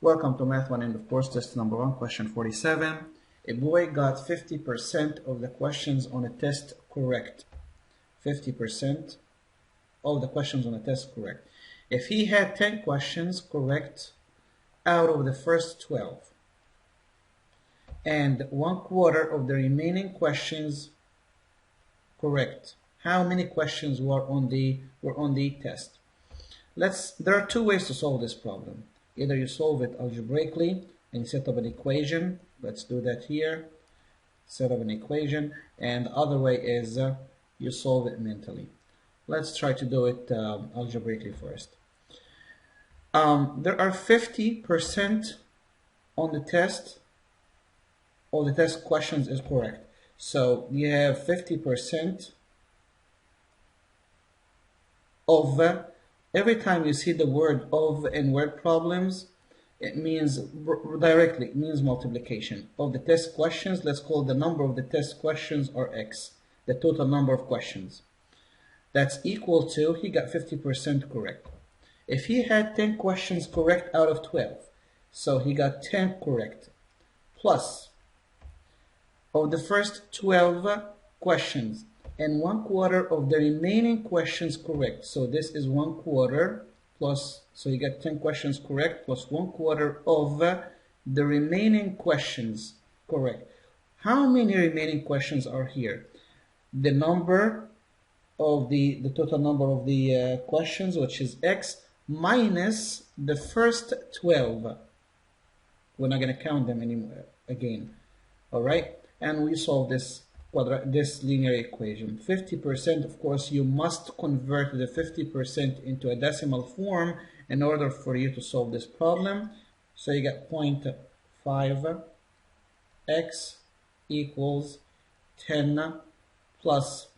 Welcome to Math 1 End of Course Test number 1, question 47. A boy got 50% of the questions on a test correct. 50% of the questions on a test correct. If he had 10 questions correct out of the first 12, and 1/4 of the remaining questions correct, how many questions were on the test? There are two ways to solve this problem. Either you solve it algebraically and set up an equation. Let's do that here. Set up an equation. And the other way is you solve it mentally. Let's try to do it algebraically first. There are 50% on the test. All the test questions is correct. So you have 50% of every time you see the word of in word problems, it means directly, it means multiplication of the test questions. Let's call the number of the test questions or x, the total number of questions. That's equal to, he got 50% correct. If he had 10 questions correct out of 12, so he got 10 correct, plus of the first 12 questions, and 1/4 of the remaining questions correct. So this is 1/4 plus, so you get 10 questions correct plus 1/4 of the remaining questions correct. How many remaining questions are here? The number of the total number of the questions, which is x, minus the first 12. We're not going to count them anymore again. All right, and we solve this linear equation. 50%, of course, you must convert the 50% into a decimal form in order for you to solve this problem. So you get 0.5 x equals 10 plus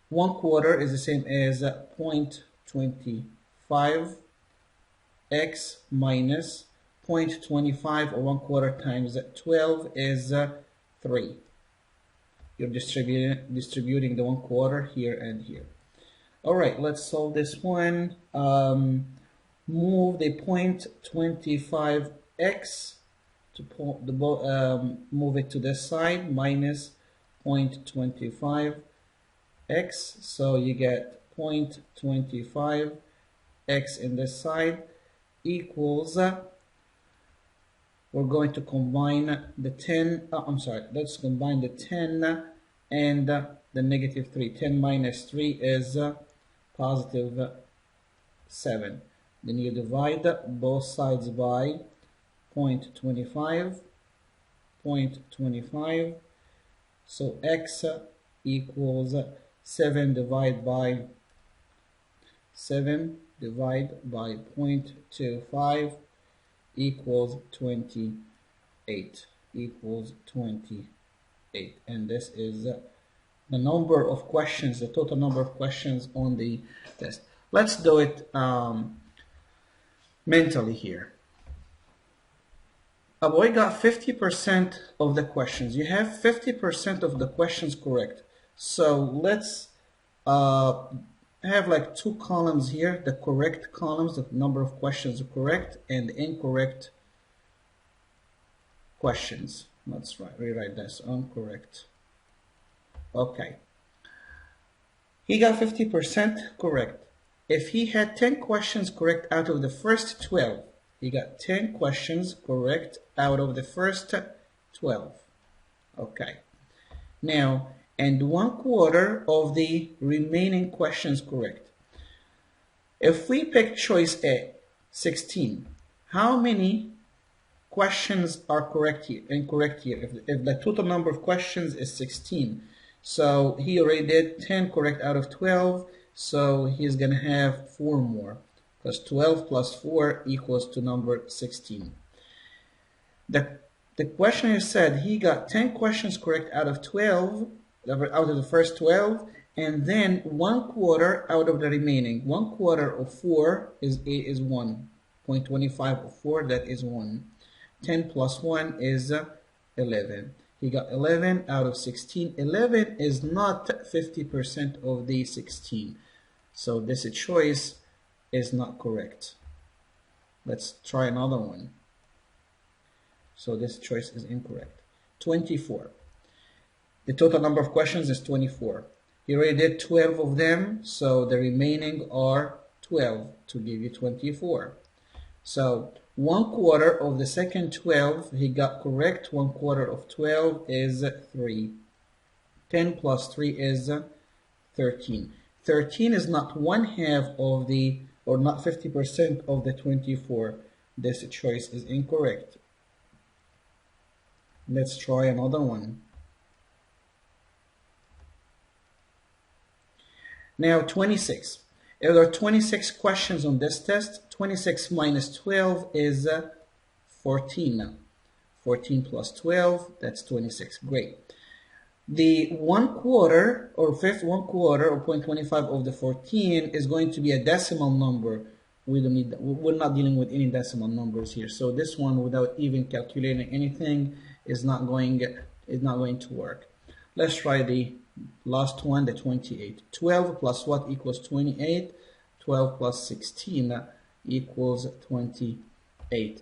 1/4 is the same as 0.25 x minus 0.25, or 1/4 times 12 is 3. You're distributing the 1/4 here and here. All right, let's solve this one. Move the 0.25x to move it to this side, minus 0.25x. So you get 0.25x in this side equals, we're going to combine the 10, let's combine the 10 and the negative 3. 10 minus 3 is positive 7. Then you divide both sides by 0.25, 0.25. So x equals 7 divided by 0.25 equals 28, and this is the number of questions, the total number of questions on the test. Let's do it mentally here. A boy got 50% of the questions. You have 50% of the questions correct. So let's have like two columns here, the correct columns, the number of questions are correct, and incorrect questions. Let's rewrite this, incorrect. Okay. He got 50% correct. If he had 10 questions correct out of the first 12, he got 10 questions correct out of the first 12. Okay. Now, and 1/4 of the remaining questions correct. If we pick choice A, 16, how many questions are correct here, incorrect here? If the total number of questions is 16, so he already did 10 correct out of 12, so he's going to have 4 more, because 12 plus 4 equals to number 16. The questioner said he got 10 questions correct out of 12, out of the first 12, and then 1/4 out of the remaining. 1/4 of 4 is 1. 0.25 of 4, that is 1. 10 plus 1 is 11. He got 11 out of 16. 11 is not 50% of the 16. So this choice is not correct. Let's try another one. So this choice is incorrect. 24. The total number of questions is 24. He already did 12 of them, so the remaining are 12 to give you 24. So 1/4 of the second 12 he got correct. 1/4 of 12 is 3. 10 plus 3 is 13. 13 is not 1/2 of the, or not 50% of the 24. This choice is incorrect. Let's try another one. Now 26. If there are 26 questions on this test, 26 minus 12 is 14. 14 plus 12, that's 26. Great. The 1/4 or 1/4 or 0.25 of the 14 is going to be a decimal number. We're not dealing with any decimal numbers here. So this one, without even calculating anything, is not going to work. Let's try the last one, the 28. 12 plus what equals 28? 12 plus 16 equals 28.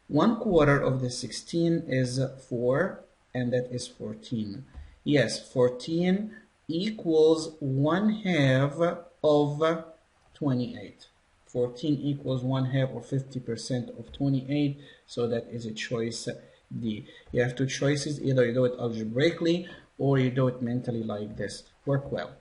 1/4 of the 16 is 4, and that is 14. Yes, 14 equals 1/2 of 28. 14 equals 1/2 or 50% of 28, so that is a choice D. You have two choices, either you do it algebraically or you do it mentally like this. Work well.